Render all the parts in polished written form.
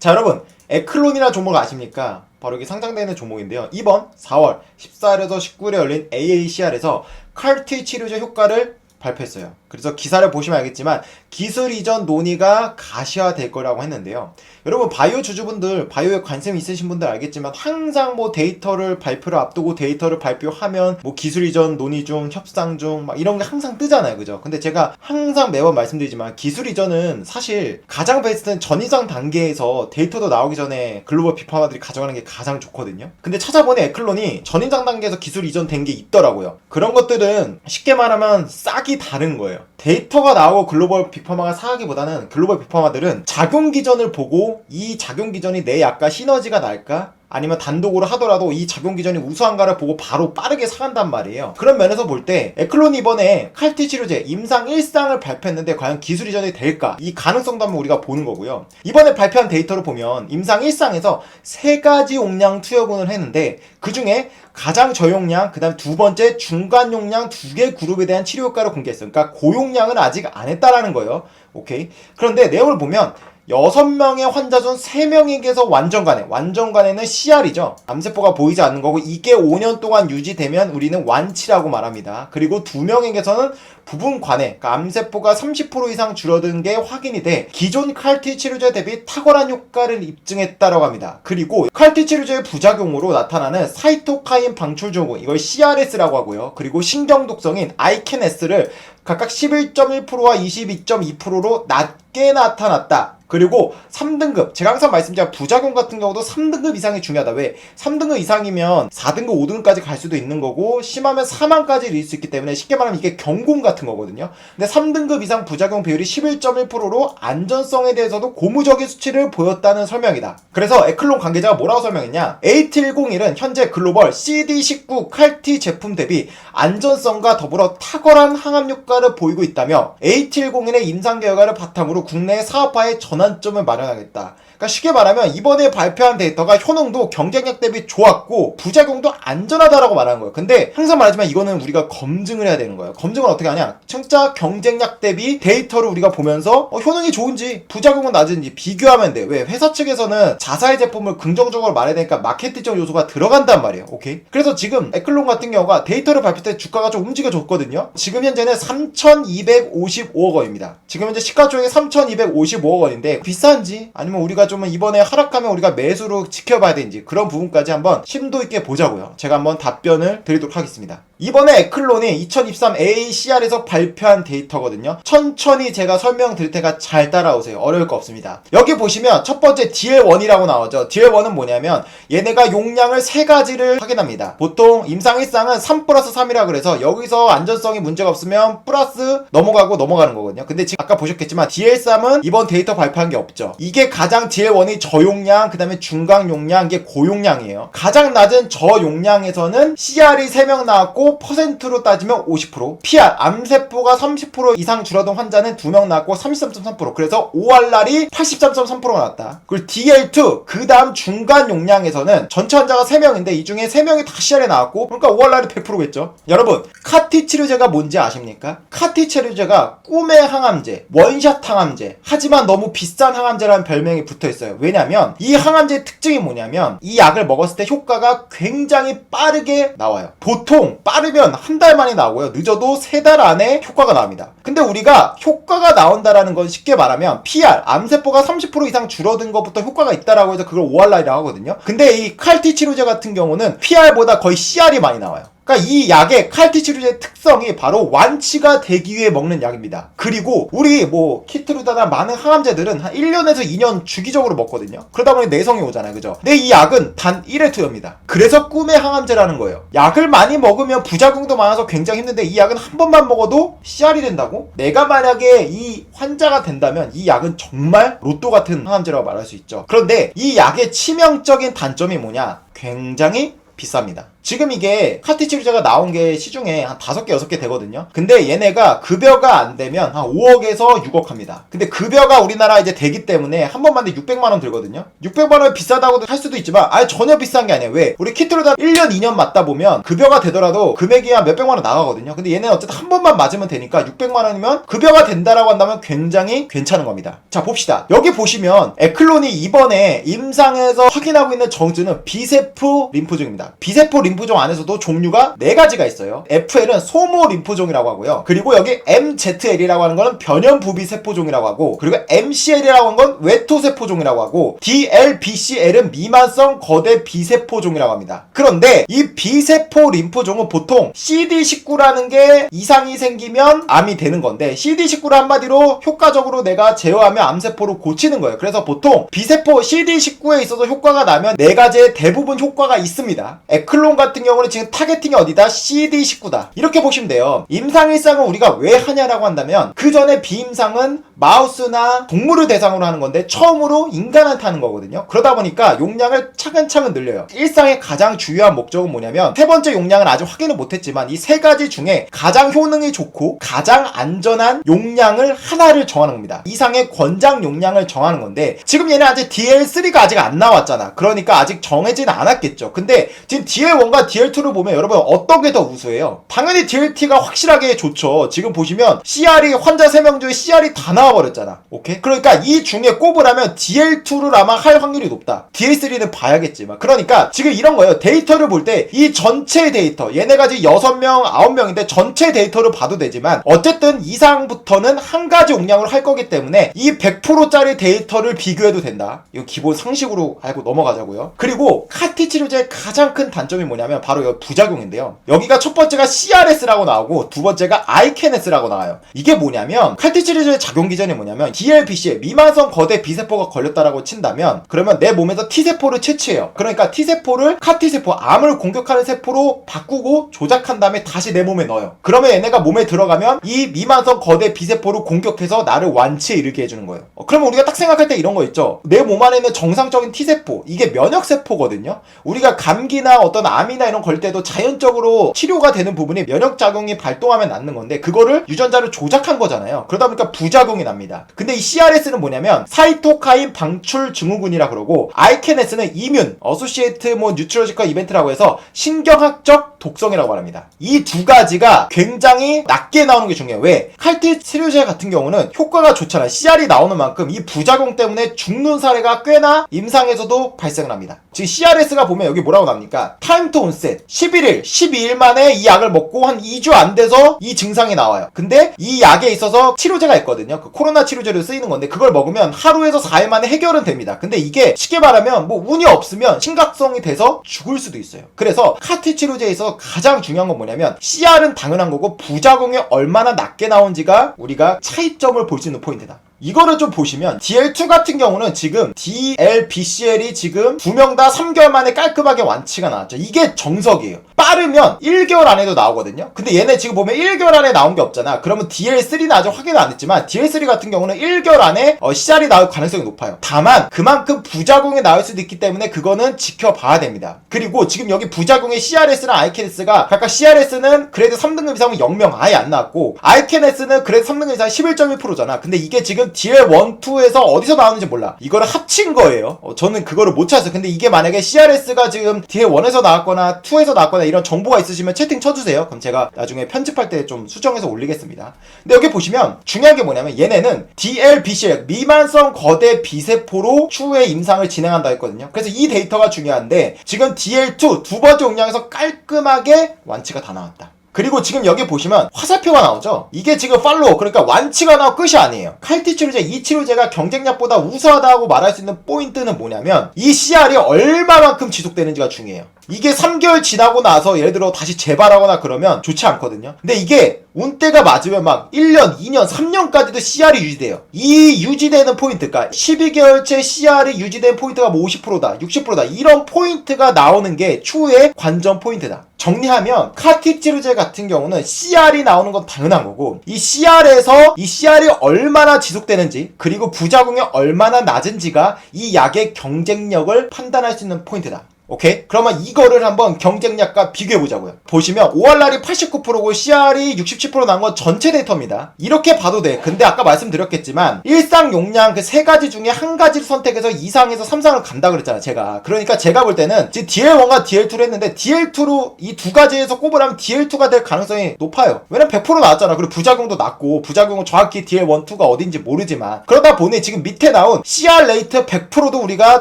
자, 여러분, 에클론이라는 종목 아십니까? 바로 이게 상장되는 종목인데요. 이번 4월 14일에서 19일에 열린 AACR에서 CAR-T 치료제 효과를 발표했어요. 그래서 기사를 보시면 알겠지만 기술 이전 논의가 가시화될 거라고 했는데요. 여러분, 바이오 주주분들, 바이오에 관심 있으신 분들 알겠지만 항상 뭐 데이터를 발표를 앞두고 데이터를 발표하면 뭐 기술 이전 논의 중, 협상 중 막 이런 게 항상 뜨잖아요. 그죠? 근데 제가 항상 매번 말씀드리지만 기술 이전은 사실 가장 베스트는 전이상 단계에서 데이터도 나오기 전에 글로벌 빅파마들이 가져가는 게 가장 좋거든요. 근데 찾아보니 에클론이 전이상 단계에서 기술 이전된 게 있더라고요. 그런 것들은 쉽게 말하면 싹이 다른 거예요. 데이터가 나오고 글로벌 빅파마가 사기보다는 글로벌 빅파마들은 작용 기전을 보고 이 작용 기전이 내 약과 시너지가 날까? 아니면 단독으로 하더라도 이 작용 기전이 우수한가를 보고 바로 빠르게 사간단 말이에요. 그런 면에서 볼 때 에클론이 이번에 CAR-T 치료제 임상 1상을 발표했는데 과연 기술 이전이 될까? 이 가능성도 한번 우리가 보는 거고요. 이번에 발표한 데이터를 보면 임상 1상에서 3가지 용량 투여군을 했는데 그 중에 가장 저용량, 그 다음 두 번째 중간 용량 2개 그룹에 대한 치료 효과를 공개했어요. 그러니까 고용량은 아직 안 했다라는 거예요. 오케이. 그런데 내용을 보면 6명의 환자 중 3명에게서 완전간에는 CR이죠. 암세포가 보이지 않는 거고 이게 5년 동안 유지되면 우리는 완치라고 말합니다. 그리고 2명에게서는 부분 관해, 그러니까 암세포가 30% 이상 줄어든 게 확인이 돼 기존 CAR-T 치료제 대비 탁월한 효과를 입증했다라고 합니다. 그리고 CAR-T 치료제의 부작용으로 나타나는 사이토카인 방출 증후, 이걸 CRS라고 하고요. 그리고 신경 독성인 아이켄S를 각각 11.1%와 22.2%로 낮게 나타났다. 그리고 3등급, 제가 항상 말씀드린 부작용 같은 경우도 3등급 이상이 중요하다. 왜? 3등급 이상이면 4등급, 5등급까지 갈 수도 있는 거고 심하면 사망까지 이를 수 있기 때문에 쉽게 말하면 이게 경공 같은 거거든요. 근데 3등급 이상 부작용 비율이 11.1%로 안전성에 대해서도 고무적인 수치를 보였다는 설명이다. 그래서 에클론 관계자가 뭐라고 설명했냐? A701은 현재 글로벌 CD19 CAR-T 제품 대비 안전성과 더불어 탁월한 항암 효과를 보이고 있다며 A701의 임상 결과를 바탕으로 국내 사업화에 전환점을 마련하겠다. 그러니까 쉽게 말하면 이번에 발표한 데이터가 효능도 경쟁력 대비 좋았고 부작용도 안전하다라고 말하는 거예요. 근데 항상 말하지만 이거는 우리가 검증을 해야 되는 거예요. 검증을 어떻게 하냐? 진짜 경쟁력 대비 데이터를 우리가 보면서 효능이 좋은지 부작용은 낮은지 비교하면 돼. 왜? 회사 측에서는 자사의 제품을 긍정적으로 말해야 되니까 마케팅적 요소가 들어간단 말이에요. 오케이? 그래서 지금 에클론 같은 경우가 데이터를 발표 때 주가가 좀 움직여줬거든요. 지금 현재는 3,255억 원입니다. 지금 현재 시가총액이 3,255억 원인데 비싼지 아니면 우리가 좀 이번에 하락하면 우리가 매수로 지켜봐야 되는지 그런 부분까지 한번 심도 있게 보자고요. 제가 한번 답변을 드리도록 하겠습니다. 이번에 에클론이 2023 AACR에서 발표한 데이터거든요. 천천히 제가 설명드릴 테니까 잘 따라오세요. 어려울 거 없습니다. 여기 보시면 첫 번째 DL1이라고 나오죠. DL1은 뭐냐면 얘네가 용량을 3가지를 확인합니다. 보통 임상 1상은 3+3이라 그래서 여기서 안전성이 문제가 없으면 플러스 넘어가는 거거든요. 근데 지금 아까 보셨겠지만 DL3은 이번 데이터 발표한 게 없죠. 이게 가장 DL1이 저용량, 그 다음에 중간 용량, 이게 고용량이에요. 가장 낮은 저용량에서는 CR이 3명 나왔고 퍼센트로 따지면 50%, PR, 암세포가 30% 이상 줄어든 환자는 2명 나왔고 33.3%, 그래서 ORR이 83.3%가 나왔다. 그리고 DL2, 그 다음 중간 용량에서는 전체 환자가 3명인데 이 중에 3명이 다 CR에 나왔고 그러니까 ORR이 100%겠죠. 여러분, CAR-T 치료제가 뭔지 아십니까? CAR-T 치료제가 꿈의 항암제, 원샷 항암제, 하지만 너무 비싼 항암제라는 별명이 붙어있어요. 왜냐면 이 항암제의 특징이 뭐냐면 이 약을 먹었을 때 효과가 굉장히 빠르게 나와요. 보통 빠르면 한 달 만에 나오고요. 늦어도 3달 안에 효과가 나옵니다. 근데 우리가 효과가 나온다라는 건 쉽게 말하면 PR, 암세포가 30% 이상 줄어든 것부터 효과가 있다라고 해서 그걸 ORR이라고 하거든요. 근데 이 CAR-T 치료제 같은 경우는 PR보다 거의 CR이 많이 나와요. 그러니까 이 약의 CAR-T 치료제의 특성이 바로 완치가 되기 위해 먹는 약입니다. 그리고 우리 뭐 키트루다나 많은 항암제들은 한 1년에서 2년 주기적으로 먹거든요. 그러다 보니 내성이 오잖아요. 그죠? 근데 이 약은 단 1회 투여입니다. 그래서 꿈의 항암제라는 거예요. 약을 많이 먹으면 부작용도 많아서 굉장히 힘든데 이 약은 한 번만 먹어도 CR이 된다고? 내가 만약에 이 환자가 된다면 이 약은 정말 로또 같은 항암제라고 말할 수 있죠. 그런데 이 약의 치명적인 단점이 뭐냐? 굉장히 비쌉니다. 지금 이게 카티 치료제가 나온 게 시중에 한 5개 6개 되거든요. 근데 얘네가 급여가 안 되면 한 5억에서 6억 합니다. 근데 급여가 우리나라 이제 되기 때문에 한 번 맞는데 600만원 들거든요. 600만원 비싸다고도 할 수도 있지만 아예 전혀 비싼 게 아니에요. 왜? 우리 키트로다 1년 2년 맞다 보면 급여가 되더라도 금액이 한 몇백만원 나가거든요. 근데 얘네는 어쨌든 한 번만 맞으면 되니까 600만원이면 급여가 된다라고 한다면 굉장히 괜찮은 겁니다. 자, 봅시다. 여기 보시면 에클론이 이번에 임상에서 확인하고 있는 정주는 비세포 림프종입니다. 비세포 림프종 안에서도 종류가 4가지가 있어요. FL은 소모 림프종이라고 하고요. 그리고 여기 MZL이라고 하는 거는 변연부비 세포종이라고 하고, 그리고 MCL이라고 하는 건 외토세포종이라고 하고, DLBCL은 미만성 거대 비세포종이라고 합니다. 그런데 이 비세포 림프종은 보통 CD19라는 게 이상이 생기면 암이 되는 건데, CD19를 한마디로 효과적으로 내가 제어하면 암세포로 고치는 거예요. 그래서 보통 비세포 CD19에 있어서 효과가 나면 4가지의 대부분 효과가 있습니다. 에클론 같은 경우는 지금 타겟팅이 어디다? CD19다. 이렇게 보시면 돼요. 임상일상은 우리가 왜 하냐라고 한다면 그 전에 비임상은 마우스나 동물을 대상으로 하는 건데 처음으로 인간한테 하는 거거든요. 그러다 보니까 용량을 차근차근 늘려요. 일상의 가장 중요한 목적은 뭐냐면, 3번째 용량은 아직 확인을 못했지만 이 3가지 중에 가장 효능이 좋고 가장 안전한 용량을 하나를 정하는 겁니다. 이상의 권장 용량을 정하는 건데, 지금 얘는 아직 DL3가 아직 안 나왔잖아. 그러니까 아직 정해지는 않았겠죠. 근데 지금 DL1과 DL2를 보면 여러분 어떤 게 더 우수해요? 당연히 DLT가 확실하게 좋죠. 지금 보시면 CR이 환자 3명 중에 CR이 다 나와버렸잖아. 오케이? 그러니까 이 중에 꼽으라면 DL2를 아마 할 확률이 높다. DL3는 봐야겠지만. 그러니까 지금 이런 거예요. 데이터를 볼 때 이 전체 데이터, 얘네가 지금 6명, 9명인데 전체 데이터를 봐도 되지만 어쨌든 이상부터는 한 가지 용량으로 할 거기 때문에 이 100%짜리 데이터를 비교해도 된다. 이거 기본 상식으로 알고 넘어가자고요. 그리고 카티 치료제의 가장 큰 단점이 뭐냐면 바로 여기 부작용인데요. 여기가 첫 번째가 CRS라고 나오고 두 번째가 ICANS라고 나와요. 이게 뭐냐면 카티 치료제의 작용 기전이 뭐냐면 DLBC에 미만성 거대 비세포가 걸렸다라고 친다면, 그러면 내 몸에서 T세포를 채취해요. 그러니까 T세포를 카티세포, 암을 공격하는 세포로 바꾸고 조작한 다음에 다시 내 몸에 넣어요. 그러면 얘네가 몸에 들어가면 이 미만성 거대 비세포를 공격해서 나를 완치에 이르게 해주는 거예요. 그러면 우리가 딱 생각할 때 이런 거 있죠. 내 몸 안에 있는 정상적인 T세포, 이게 면역세포거든요. 우리가 감기나 어떤 암이나 이런 걸 때도 자연적으로 치료가 되는 부분이 면역작용이 발동하면 낫는 건데, 그거를 유전자를 조작한 거잖아요. 그러다 보니까 부작용이 납니다. 근데 이 CRS는 뭐냐면 사이토카인 방출 증후군이라 그러고, ICANS는 이뮨, 어소시에이트 뉴트로지컬 이벤트라고 해서 신경학적 독성이라고 말합니다. 이 2가지가 굉장히 낮게 나오는 게 중요해요. 왜? 칼티 치료제 같은 경우는 효과가 좋잖아요. CR이 나오는 만큼 이 부작용 때문에 죽는 사례가 꽤나 임상에서도 발생을 합니다. 지금 CRS가 보면 여기 뭐라고 나옵니까? 타임 투 온셋 11일, 12일 만에 이 약을 먹고 한 2주 안 돼서 이 증상이 나와요. 근데 이 약에 있어서 치료제가 있거든요. 그 코로나 치료제로 쓰이는 건데 그걸 먹으면 하루에서 4일 만에 해결은 됩니다. 근데 이게 쉽게 말하면 운이 없으면 심각성이 돼서 죽을 수도 있어요. 그래서 카티 치료제에 있어서 가장 중요한 건 뭐냐면 CR은 당연한 거고 부작용이 얼마나 낮게 나온지가 우리가 차이점을 볼 수 있는 포인트다. 이거를 좀 보시면 DL2 같은 경우는 지금 DLBCL이 지금 2명 다 3개월 만에 깔끔하게 완치가 나왔죠. 이게 정석이에요. 빠르면 1개월 안에도 나오거든요. 근데 얘네 지금 보면 1개월 안에 나온 게 없잖아. 그러면 DL3는 아직 확인을 안 했지만 DL3 같은 경우는 1개월 안에 CR이 나올 가능성이 높아요. 다만 그만큼 부작용이 나올 수도 있기 때문에 그거는 지켜봐야 됩니다. 그리고 지금 여기 부작용의 CRS랑 ICANS가 각각 CRS는 그래도 3등급 이상은 0명 아예 안 나왔고, ICANS는 그래도 3등급 이상 11.1%잖아. 근데 이게 지금 DL1, 2에서 어디서 나오는지 몰라. 이거를 합친 거예요. 저는 그거를 못 찾았어요. 근데 이게 만약에 CRS가 지금 DL1에서 나왔거나 2에서 나왔거나 이런 정보가 있으시면 채팅 쳐주세요. 그럼 제가 나중에 편집할 때 좀 수정해서 올리겠습니다. 근데 여기 보시면 중요한 게 뭐냐면 얘네는 DLBCL, 미만성 거대 비세포로 추후에 임상을 진행한다 했거든요. 그래서 이 데이터가 중요한데 지금 DL2 두 번째 용량에서 깔끔하게 완치가 다 나왔다. 그리고 지금 여기 보시면 화살표가 나오죠? 이게 지금 팔로우, 그러니까 완치가 나고 끝이 아니에요. 칼티 치료제, 이 치료제가 경쟁약보다 우수하다고 말할 수 있는 포인트는 뭐냐면 이 CR이 얼마만큼 지속되는지가 중요해요. 이게 3개월 지나고 나서 예를 들어 다시 재발하거나 그러면 좋지 않거든요. 근데 이게 운때가 맞으면 막 1년, 2년, 3년까지도 CR이 유지돼요. 이 유지되는 포인트가 12개월째 CR이 유지된 포인트가 뭐 50%다, 60%다 이런 포인트가 나오는 게 추후의 관전 포인트다. 정리하면 카티 치료제 같은 경우는 CR이 나오는 건 당연한 거고, 이 CR에서 이 CR이 얼마나 지속되는지 그리고 부작용이 얼마나 낮은지가 이 약의 경쟁력을 판단할 수 있는 포인트다. 오케이? 그러면 이거를 한번 경쟁력과 비교해보자고요. 보시면 ORR이 89%고 CR이 67% 나온 건 전체 데이터입니다. 이렇게 봐도 돼. 근데 아까 말씀드렸겠지만 일상 용량 그 세 가지 중에 한 가지를 선택해서 2상에서 3상을 간다 그랬잖아 제가. 그러니까 제가 볼 때는 지금 DL1과 DL2를 했는데 DL2로 이 두 가지에서 꼽으라면 DL2가 될 가능성이 높아요. 왜냐면 100% 나왔잖아. 그리고 부작용도 낮고 부작용은 정확히 DL1, 2가 어딘지 모르지만 그러다 보니 지금 밑에 나온 CR 레이트 100%도 우리가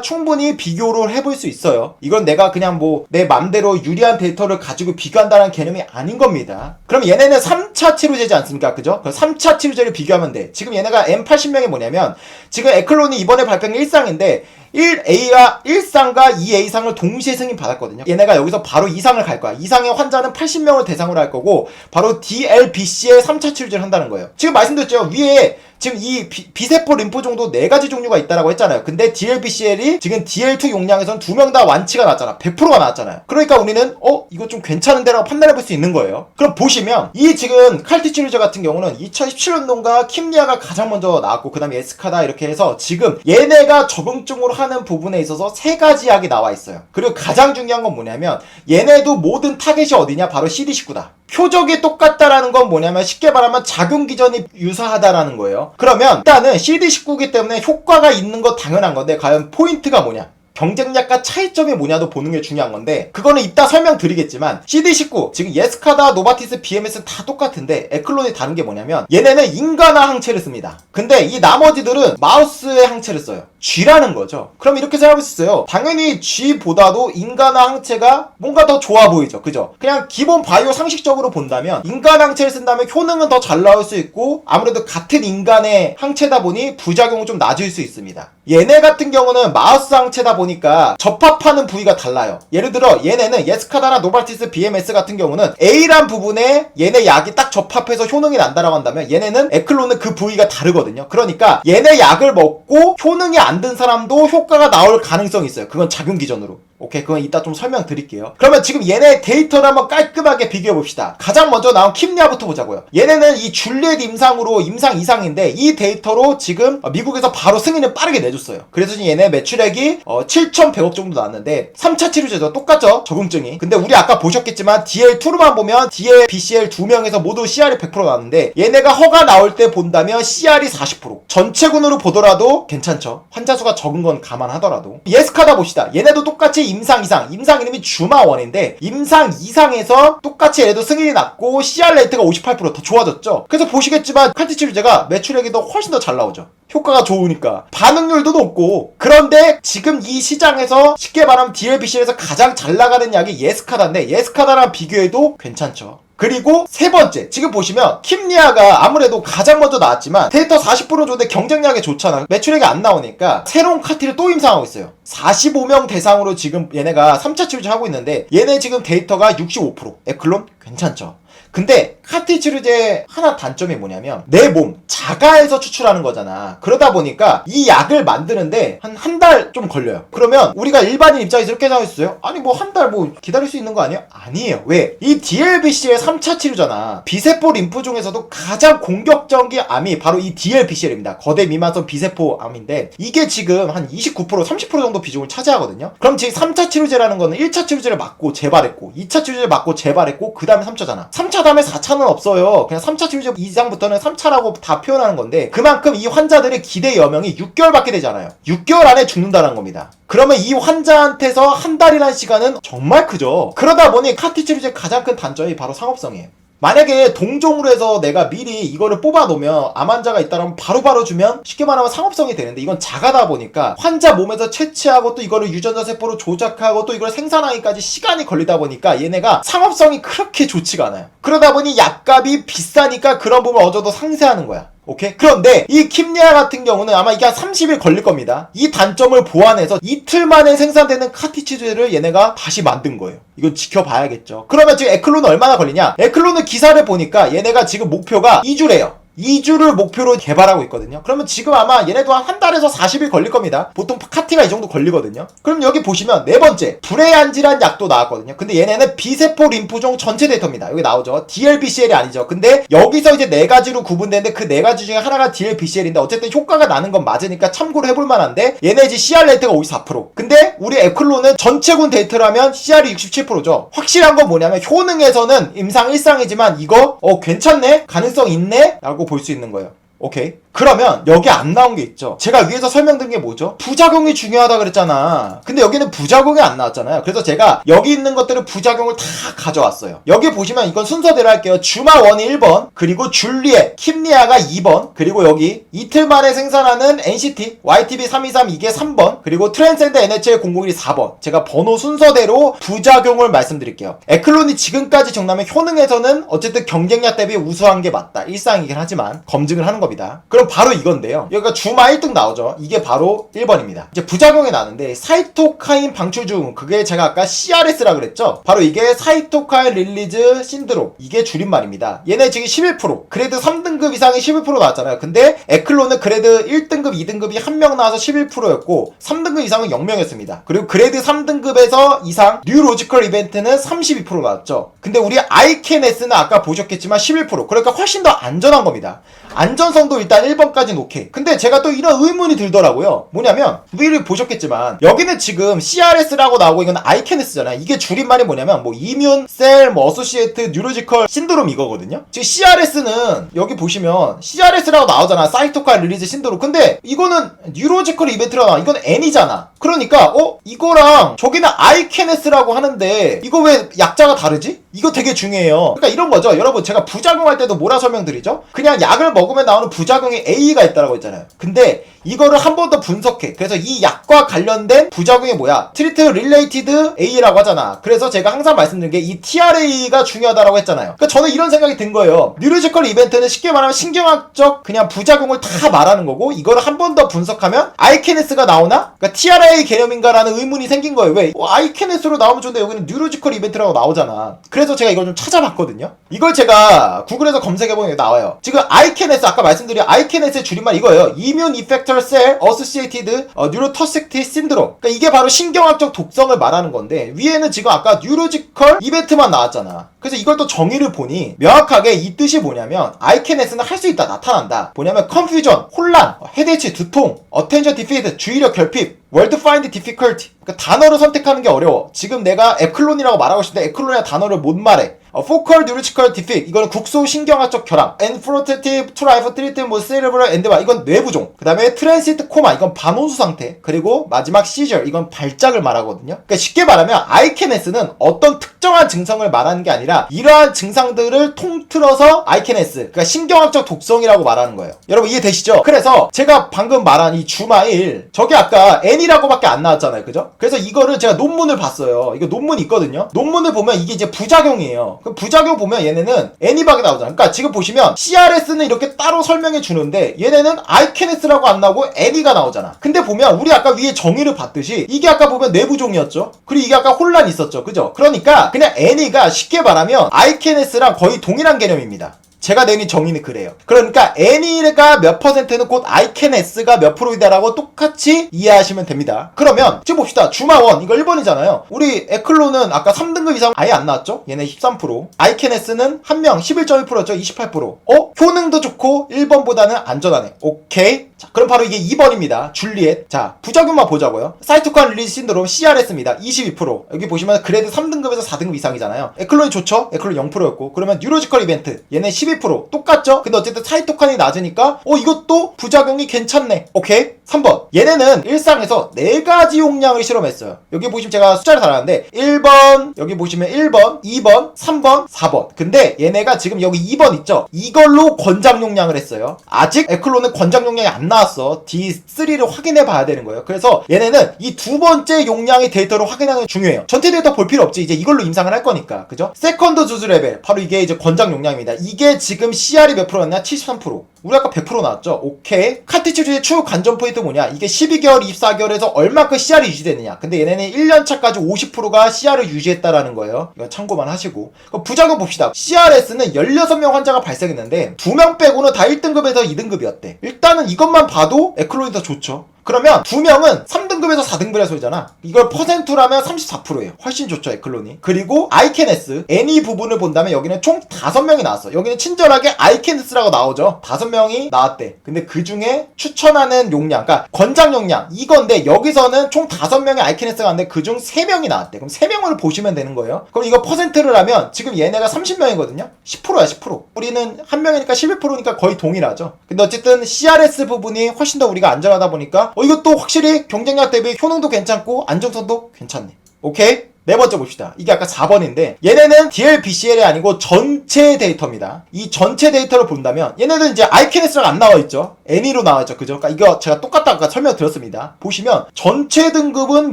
충분히 비교를 해볼 수 있어요. 이건 내가 그냥 뭐 내 맘대로 유리한 데이터를 가지고 비교한다는 개념이 아닌 겁니다. 그럼 얘네는 3차 치료제지 않습니까? 그죠? 그럼 3차 치료제를 비교하면 돼. 지금 얘네가 M80명이 뭐냐면 지금 에클론이 이번에 발표한 게 1상인데 1A와 1상과 2A상을 동시에 승인 받았거든요. 얘네가 여기서 바로 2상을 갈 거야. 2상의 환자는 80명을 대상으로 할 거고 바로 DLBC의 3차 치료제를 한다는 거예요. 지금 말씀드렸죠. 위에 지금 이 비세포 림포종도 4가지 종류가 있다라고 했잖아요. 근데 DLBCL이 지금 DL2 용량에선 2명 다 완치가 났잖아. 100%가 나왔잖아요. 그러니까 우리는 이거 좀 괜찮은데라고 판단해볼 수 있는 거예요. 그럼 보시면 이 지금 칼티 치료제 같은 경우는 2017년도인가 킴리아가 가장 먼저 나왔고 그 다음에 에스카다 이렇게 해서 지금 얘네가 적응증으로 하는 부분에 있어서 3가지 약이 나와 있어요. 그리고 가장 중요한 건 뭐냐면 얘네도 모든 타겟이 어디냐? 바로 CD19다. 표적이 똑같다라는 건 뭐냐면 쉽게 말하면 작용 기전이 유사하다라는 거예요. 그러면 일단은 CD19이기 때문에 효과가 있는 거 당연한 건데 과연 포인트가 뭐냐? 경쟁력과 차이점이 뭐냐도 보는 게 중요한 건데 그거는 이따 설명드리겠지만 CD19 지금 예스카다, 노바티스, BMS는 다 똑같은데 에클론이 다른 게 뭐냐면 얘네는 인간화 항체를 씁니다. 근데 이 나머지들은 마우스의 항체를 써요. G라는 거죠. 그럼 이렇게 생각할 수 있어요. 당연히 G보다도 인간화 항체가 뭔가 더 좋아 보이죠. 그죠? 그냥 기본 바이오 상식적으로 본다면 인간 항체를 쓴다면 효능은 더 잘 나올 수 있고 아무래도 같은 인간의 항체다 보니 부작용은 좀 낮을 수 있습니다. 얘네 같은 경우는 마우스 항체다 보니까 접합하는 부위가 달라요. 예를 들어 얘네는 예스카다나 노바티스, BMS 같은 경우는 A란 부분에 얘네 약이 딱 접합해서 효능이 난다라고 한다면 얘네는 에클론은 그 부위가 다르거든요. 그러니까 얘네 약을 먹고 효능이 안 든 사람도 효과가 나올 가능성이 있어요. 그건 작용 기전으로. 오케이, 그건 이따 좀 설명드릴게요. 그러면 지금 얘네 데이터를 한번 깔끔하게 비교해봅시다. 가장 먼저 나온 킴리아부터 보자고요. 얘네는 이 줄리엣 임상으로 임상 이상인데 이 데이터로 지금 미국에서 바로 승인을 빠르게 내줬어요. 그래서 지금 얘네 매출액이 7,100억 정도 나왔는데 3차 치료제죠. 똑같죠? 적응증이. 근데 우리 아까 보셨겠지만 DL2로만 보면 DLBCL 2명에서 모두 CR이 100% 나왔는데 얘네가 허가 나올 때 본다면 CR이 40%. 전체군으로 보더라도 괜찮죠. 환자 수가 적은 건 감안하더라도. 예스카다 봅시다. 얘네도 똑같이 임상 이상, 임상 이름이 주마1인데 임상 이상에서 똑같이 얘도 승인이 났고 CR 레이트가 58%더 좋아졌죠. 그래서 보시겠지만 칼티 치료제가 매출액이 더 훨씬 더 잘 나오죠. 효과가 좋으니까 반응률도 높고. 그런데 지금 이 시장에서 쉽게 말하면 DLBC에서 가장 잘 나가는 약이 예스카다인데 예스카다랑 비교해도 괜찮죠. 그리고 세 번째, 지금 보시면 킴리아가 아무래도 가장 먼저 나왔지만 데이터 40% 좋은데 경쟁력이 좋잖아. 매출액이 안 나오니까 새로운 카티를 또 임상하고 있어요. 45명 대상으로 지금 얘네가 3차 치료제 하고 있는데 얘네 지금 데이터가 65%. 에클론 괜찮죠. 근데 카티 치료제 하나 단점이 뭐냐면 내 몸 자가에서 추출하는 거잖아. 그러다 보니까 이 약을 만드는데 한 달 좀 걸려요. 그러면 우리가 일반인 입장에서 이렇게 생각할 수 있어요. 아니 뭐 한 달 뭐 기다릴 수 있는 거 아니에요? 아니에요. 왜? 이 DLBC의 3차 치료잖아. 비세포 림프 중에서도 가장 공격적인 암이 바로 이 DLBCL입니다. 거대 미만성 비세포 암인데 이게 지금 한 29%, 30% 정도 비중을 차지하거든요. 그럼 지금 3차 치료제라는 거는 1차 치료제를 맞고 재발했고 2차 치료제를 맞고 재발했고 그 다음에 3차잖아. 3차 다음에 4차는 없어요. 그냥 3차 치료제 이상부터는 3차라고 다 표현하는 건데 그만큼 이 환자들의 기대 여명이 6개월밖에 되잖아요. 6개월 안에 죽는다는 겁니다. 그러면 이 환자한테서 한 달이라는 시간은 정말 크죠. 그러다 보니 카티 치료제의 가장 큰 단점이 바로 상업성이에요. 만약에 동종으로 해서 내가 미리 이거를 뽑아 놓으면 암 환자가 있다면 바로바로 주면 쉽게 말하면 상업성이 되는데 이건 작아다 보니까 환자 몸에서 채취하고 또 이거를 유전자 세포로 조작하고 또 이걸 생산하기까지 시간이 걸리다 보니까 얘네가 상업성이 그렇게 좋지가 않아요. 그러다 보니 약값이 비싸니까 그런 부분을 어느 정도 상쇄하는 거야. 오케이? 그런데 이 킴리아 같은 경우는 아마 이게 한 30일 걸릴 겁니다. 이 단점을 보완해서 이틀 만에 생산되는 카티 치료제를 얘네가 다시 만든 거예요. 이건 지켜봐야겠죠. 그러면 지금 에클론은 얼마나 걸리냐? 에클론은 기사를 보니까 얘네가 지금 목표가 2주래요. 2주를 목표로 개발하고 있거든요. 그러면 지금 아마 얘네도 한 달에서 40일 걸릴 겁니다. 보통 카티가 이 정도 걸리거든요. 그럼 여기 보시면 네 번째 불해안질환 약도 나왔거든요. 근데 얘네는 비세포 림프종 전체 데이터입니다. 여기 나오죠. DLBCL이 아니죠. 근데 여기서 이제 네 가지로 구분되는데 그 네 가지 중에 하나가 DLBCL인데 어쨌든 효과가 나는 건 맞으니까 참고로 해볼 만한데 얘네 이제 CR 레이트가 54%. 근데 우리 에클론은 전체군 데이터라면 CR이 67%죠. 확실한 건 뭐냐면 효능에서는 임상 일상이지만 이거 괜찮네? 가능성 있네? 라고 볼 수 있는 거예요. 오케이. 그러면 여기 안 나온 게 있죠. 제가 위에서 설명드린 게 뭐죠? 부작용이 중요하다 그랬잖아. 근데 여기는 부작용이 안 나왔잖아요. 그래서 제가 여기 있는 것들을 부작용을 다 가져왔어요. 여기 보시면 이건 순서대로 할게요. 주마1이 1번, 그리고 줄리엣, 킴리아가 2번, 그리고 여기 이틀 만에 생산하는 NCT, YTB323 이게 3번, 그리고 트랜센드 NHL001이 4번. 제가 번호 순서대로 부작용을 말씀드릴게요. 에클론이 지금까지 정리하면 효능에서는 어쨌든 경쟁력 대비 우수한 게 맞다. 일상이긴 하지만 검증을 하는 겁니다. 그럼 바로 이건데요. 여기가 주마 1등 나오죠. 이게 바로 1번입니다. 이제 부작용이 나는데 사이토카인 방출 중 그게 제가 아까 CRS라 그랬죠. 바로 이게 사이토카인 릴리즈 신드롬. 이게 줄임말입니다. 얘네 지금 11%. 그레이드 3등급 이상이 11% 나왔잖아요. 근데 에클론은 그레이드 1등급, 2등급이 1명 나와서 11%였고 3등급 이상은 0명이었습니다. 그리고 그레이드 3등급에서 이상 뉴로지컬 이벤트는 32% 나왔죠. 근데 우리 아이켄S는 아까 보셨겠지만 11%. 그러니까 훨씬 더 안전한 겁니다. 안전성도 일단 1번까지는 오케이. 근데 제가 또 이런 의문이 들더라고요. 뭐냐면 위를 보셨겠지만 여기는 지금 CRS라고 나오고 이건 아이켄스잖아요. 이게 줄임말이 뭐냐면 뭐 이뮨 셀 뭐 어소시에이트 뉴로지컬 신드롬 이거거든요. 지금 CRS는 여기 보시면 CRS라고 나오잖아. 사이토카인 릴리즈 신드롬. 근데 이거는 뉴로지컬 이벤트라고 나와. 이건 N이잖아. 그러니까 이거랑 저기는 아이켄스라고 하는데 이거 왜 약자가 다르지? 이거 되게 중요해요. 그러니까 이런 거죠. 여러분 제가 부작용할 때도 뭐라 설명드리죠? 그냥 약을 먹으면 나오는 부작용이 A가 있다고 했잖아요. 근데 이거를 한 번 더 분석해. 그래서 이 약과 관련된 부작용이 뭐야? 트리트 릴레이티드 A라고 하잖아. 그래서 제가 항상 말씀드린 게 이 TRA가 중요하다라고 했잖아요. 그러니까 저는 이런 생각이 든 거예요. 뉴로지컬 이벤트는 쉽게 말하면 신경학적 그냥 부작용을 다 말하는 거고 이거를 한 번 더 분석하면 아이케네스가 나오나? 그러니까 TRA 개념인가라는 의문이 생긴 거예요. 왜? 아이케네스로 나오면 좋은데 여기는 뉴로지컬 이벤트라고 나오잖아. 그래서 제가 이걸 좀 찾아봤거든요. 이걸 제가 구글에서 검색해보면 나와요. 지금 아이케네스 아까 말씀드린 아이케네스의 줄임말 이거예요. 이뮨 이펙터 셀 어소시에이티드 뉴로토식티 신드롬. 그러니까 이게 바로 신경학적 독성을 말하는 건데 위에는 지금 아까 뉴로지컬 이벤트만 나왔잖아. 그래서 이걸 또 정의를 보니 명확하게 이 뜻이 뭐냐면 아이케네스는 할 수 있다, 나타난다. 뭐냐면 컨퓨전, 혼란, 헤드에치, 두통, 어텐션 디피드, 주의력 결핍, 월드 파인드 디피컬티. 그러니까 단어를 선택하는 게 어려워. 지금 내가 에클론이라고 말하고 싶은데 에클론이라는 단어를 못 말해. 포컬 뉴로지컬 디픽 이거는 국소 신경학적 결함. 엔프로테티브 트라이프 트리트 뭐 세레브럴 엔데바 이건 뇌부종. 그 다음에 트랜시트 코마 이건 반혼수 상태. 그리고 마지막 시저 이건 발작을 말하거든요. 그러니까 쉽게 말하면 아이케네스는 어떤 특정한 증상을 말하는 게 아니라 이러한 증상들을 통틀어서 아이케네스 그러니까 신경학적 독성이라고 말하는 거예요. 여러분 이해되시죠? 그래서 제가 방금 말한 이 주마1 저게 아까 N이라고밖에 안 나왔잖아요. 그죠? 그래서 이거를 제가 논문을 봤어요. 이거 논문이 있거든요. 논문을 보면 이게 이제 부작용이에요. 그럼 부작용 보면 얘네는 애니박이 나오잖아. 그러니까 지금 보시면 CRS는 이렇게 따로 설명해 주는데 얘네는 아이케네스라고 안 나오고 애니가 나오잖아. 근데 보면 우리 아까 위에 정의를 봤듯이 이게 아까 보면 내부종이었죠. 그리고 이게 아까 혼란이 있었죠. 그죠? 그러니까 그냥 애니가 쉽게 말하면 아이케네스랑 거의 동일한 개념입니다. 제가 내린 정의는 그래요. 그러니까 N이가 몇 퍼센트는 곧 아이켄S가 몇 프로이다라고 똑같이 이해하시면 됩니다. 그러면 지금 봅시다. 주마1 이거 1번이잖아요. 우리 에클론은 아까 3등급 이상 아예 안 나왔죠? 얘네 13%. 아이켄S는 한 명 11.1%였죠? 28%. 효능도 좋고 1번보다는 안전하네. 오케이. 자, 그럼 바로 이게 2번입니다. 줄리엣. 자, 부작용만 보자고요. 사이토카인 릴리즈 신드롬 CRS입니다. 22%. 여기 보시면 그레이드 3등급에서 4등급 이상이잖아요. 에클론이 좋죠? 에클론 0%였고. 그러면 뉴로지컬 이벤트. 얘네 12%. 똑같죠? 근데 어쨌든 사이토카인이 낮으니까 이것도 부작용이 괜찮네. 오케이. 3번. 얘네는 일상에서 4가지 용량을 실험했어요. 여기 보시면 제가 숫자를 달았는데 1번, 여기 보시면 1번, 2번, 3번, 4번. 근데 얘네가 지금 여기 2번 있죠? 이걸로 권장 용량을 했어요. 아직 에클론은 권장 용량이 안 나왔어. D3를 확인해 봐야 되는 거예요. 그래서 얘네는 이 두 번째 용량의 데이터를 확인하는 게 중요해요. 전체 데이터 볼 필요 없지. 이제 이걸로 임상을 할 거니까. 그죠? 세컨드 주스 레벨. 바로 이게 이제 권장 용량입니다. 이게 지금 CR이 몇 프로였냐? 73%. 우리 아까 100% 나왔죠? 오케이. 카트리지의 추후 관전 포인트 뭐냐? 이게 12개월, 24개월에서 얼마큼 CR이 유지되느냐? 근데 얘네는 1년차까지 50%가 CR을 유지했다라는 거예요. 이건 참고만 하시고. 그럼 부작용 봅시다. CRS는 16명 환자가 발생했는데 2명 빼고는 다 1등급에서 2등급이었대. 일단은 이것만 봐도 에클론이 더 좋죠. 그러면 2명은 3등급에서 4등급이라 소리잖아. 이걸 퍼센트라면 34%예요. 훨씬 좋죠, 에클론이. 그리고 아이케네스, 애니 부분을 본다면 여기는 총 5명이 나왔어. 여기는 친절하게 아이케네스라고 나오죠. 5명이 나왔대. 근데 그 중에 추천하는 용량, 그러니까 권장 용량 이건데 여기서는 총 5명의 아이케네스가 나왔는데 그중 3명이 나왔대. 그럼 3명을 보시면 되는 거예요. 그럼 이거 퍼센트를 하면 지금 얘네가 30명이거든요. 10%야, 10%. 우리는 1명이니까 11%니까 거의 동일하죠. 근데 어쨌든 CRS 부분이 훨씬 더 우리가 안전하다 보니까 이것도 확실히 경쟁력 대비 효능도 괜찮고 안정성도 괜찮네. 오케이? 네 번째 봅시다. 이게 아까 4번인데 얘네는 DLBCL이 아니고 전체 데이터입니다. 이 전체 데이터를 본다면 얘네는 이제 아이케네스랑 안 나와있죠. 애니로 나와있죠. 그죠? 그러니까 이거 제가 똑같다 아까 설명드렸습니다. 보시면 전체 등급은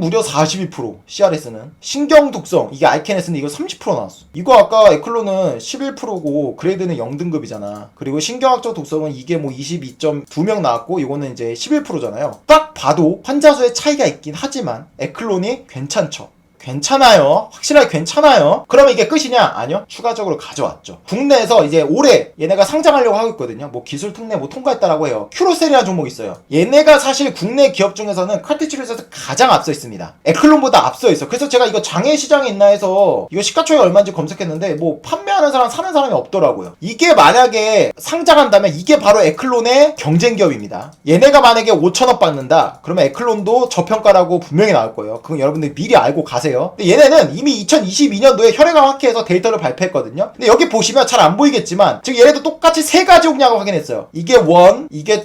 무려 42%, CRS는 신경 독성 이게 아이케네스인데 이거 30% 나왔어. 이거 아까 에클론은 11%고 그레이드는 0등급이잖아. 그리고 신경학적 독성은 이게 뭐 22.2명 나왔고 이거는 이제 11%잖아요. 딱 봐도 환자 수의 차이가 있긴 하지만 에클론이 괜찮죠. 괜찮아요. 확실하게 괜찮아요. 그러면 이게 끝이냐? 아니요. 추가적으로 가져왔죠. 국내에서 이제 올해 얘네가 상장하려고 하고 있거든요. 뭐 기술 특례 뭐 통과했다라고 해요. 큐로셀이라는 종목이 있어요. 얘네가 사실 국내 기업 중에서는 카트리지에서 가장 앞서 있습니다. 에클론보다 앞서 있어. 그래서 제가 이거 장애 시장에 있나 해서 이거 시가총액 얼마인지 검색했는데 뭐 판매하는 사람 사는 사람이 없더라고요. 이게 만약에 상장한다면 이게 바로 에클론의 경쟁 기업입니다. 얘네가 만약에 5천억 받는다. 그러면 에클론도 저평가라고 분명히 나올 거예요. 그건 여러분들 미리 알고 가세요. 근데 얘네는 이미 2022년도에 혈액암 학회에서 데이터를 발표했거든요. 근데 여기 보시면 잘 안 보이겠지만 지금 얘네도 똑같이 3가지 용량을 확인했어요. 이게 1, 이게 2,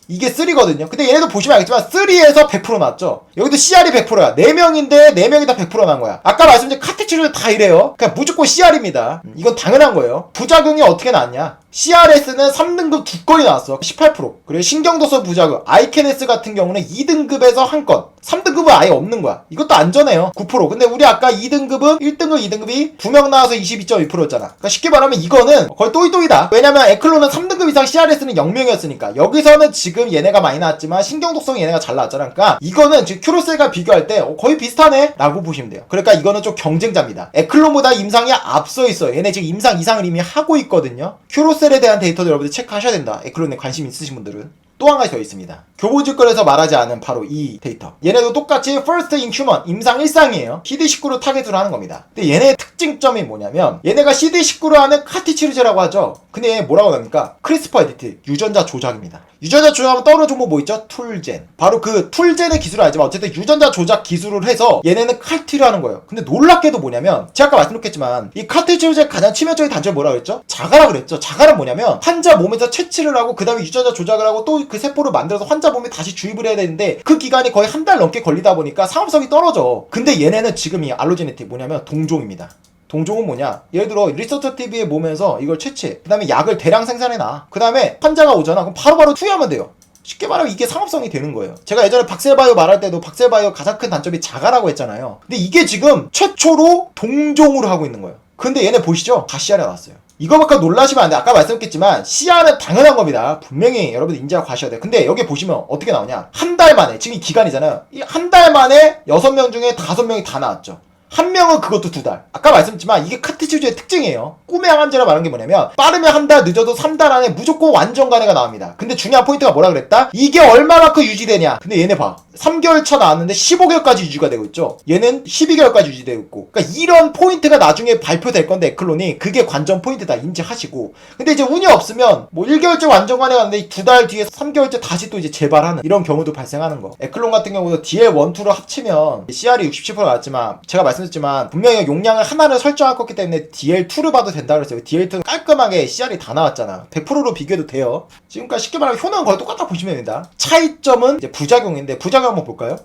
이게 3거든요. 근데 얘네도 보시면 알겠지만 3에서 100% 나왔죠. 여기도 CR이 100%야. 4명인데 4명이 다 100% 난 거야. 아까 말씀드린 카트리지도 다 이래요. 그냥 무조건 CR입니다. 이건 당연한 거예요. 부작용이 어떻게 나왔냐? CRS는 3등급 2건이 나왔어. 18%. 그리고 신경도소 부작용 아이케네스 같은 경우는 2등급에서 1건, 3등급은 아예 없는 거야. 이것도 안전해요. 9%. 근데 우리 아까 2등급은 1등급 2등급이 2명 나와서 22.2%였잖아. 그러니까 쉽게 말하면 이거는 거의 또이또이다. 왜냐면 에클론은 3등급 이상 CRS는 0명이었으니까 여기서는 지금 얘네가 많이 나왔지만 신경독성이 얘네가 잘 나왔잖아. 그러니까 이거는 지금 큐로셀과 비교할 때 거의 비슷하네 라고 보시면 돼요. 그러니까 이거는 좀 경쟁자입니다. 에클론보다 임상이 앞서 있어요. 얘네 지금 임상 이상을 이미 하고 있거든요. 큐로셀에 대한 데이터도 여러분들 체크하셔야 된다. 에클론에 관심 있으신 분들은. 또 한 가지 더 있습니다. 교보직권에서 말하지 않은 바로 이 데이터. 얘네도 똑같이 First in Human, 임상 1상이에요. CD19로 타겟으로 하는 겁니다. 근데 얘네의 특징점이 뭐냐면 얘네가 CD19로 하는 카티치루제라고 하죠. 근데 얘네 뭐라고 합니까? 크리스퍼 에디트, 유전자 조작입니다. 유전자 조작하면 떠오르는 정보 뭐 있죠? 툴젠. 바로 그 툴젠의 기술을 알지만 어쨌든 유전자 조작 기술을 해서 얘네는 칼티를 하는 거예요. 근데 놀랍게도 뭐냐면 제가 아까 말씀드렸겠지만 이 카티치루제의 가장 치명적인 단점이 뭐라고 그랬죠? 자가라 그랬죠. 자가는 뭐냐면 환자 몸에서 채취를 하고 그 다음에 유전자 조작을 하고 또 그 세포를 만들어서 환자 몸에 다시 주입을 해야 되는데 그 기간이 거의 한 달 넘게 걸리다 보니까 상업성이 떨어져. 근데 얘네는 지금 이 알로제네틱 뭐냐면 동종입니다. 동종은 뭐냐? 예를 들어 리서처 TV에 보면서 이걸 채취해. 그 다음에 약을 대량 생산해놔. 그 다음에 환자가 오잖아. 그럼 바로바로 투여하면 돼요. 쉽게 말하면 이게 상업성이 되는 거예요. 제가 예전에 박셀바이오 말할 때도 박셀바이오 가장 큰 단점이 자가라고 했잖아요. 근데 이게 지금 최초로 동종으로 하고 있는 거예요. 근데 얘네 보시죠? 다 CR에 나왔어요. 이거밖에 놀라시면 안 돼. 아까 말씀드렸지만 CR은 당연한 겁니다. 분명히 여러분들 인지하고 가셔야 돼요. 근데 여기 보시면 어떻게 나오냐? 한 달 만에, 지금 이 기간이잖아요. 이 한 달 만에 6명 중에 5명이 다 나왔죠. 한 명은 그것도 2달. 아까 말씀드렸지만 이게 카트리지의 특징이에요. 꿈의 항암제라 말하는 게 뭐냐면 빠르면 한 달, 늦어도 3달 안에 무조건 완전 간회가 나옵니다. 근데 중요한 포인트가 뭐라 그랬다? 이게 얼마만큼 유지되냐? 근데 얘네 봐. 3개월 차 나왔는데 15개월까지 유지가 되고 있죠. 얘는 12개월까지 유지되고 있고. 그러니까 이런 포인트가 나중에 발표될 건데 에클론이 그게 관전 포인트다 인지하시고. 근데 이제 운이 없으면 뭐 1개월째 완전 간회 갔는데 2달 뒤에 3개월째 다시 또 이제 재발하는 이런 경우도 발생하는 거. 에클론 같은 경우도 DL1, 2를 합치면 CR이 67% 나왔지만 제가 말씀드렸지만 분명히 용량을 하나를 설정할 거기 때문에 DL2를 봐도 된다 그랬어요. DL2는 깔끔하게 CR이 다 나왔잖아. 100%로 비교해도 돼요. 지금까지 쉽게 말하면 효능은 거의 똑같다 보시면 됩니다. 차이점은 이제 부작용인데 부작용 한번 볼까요?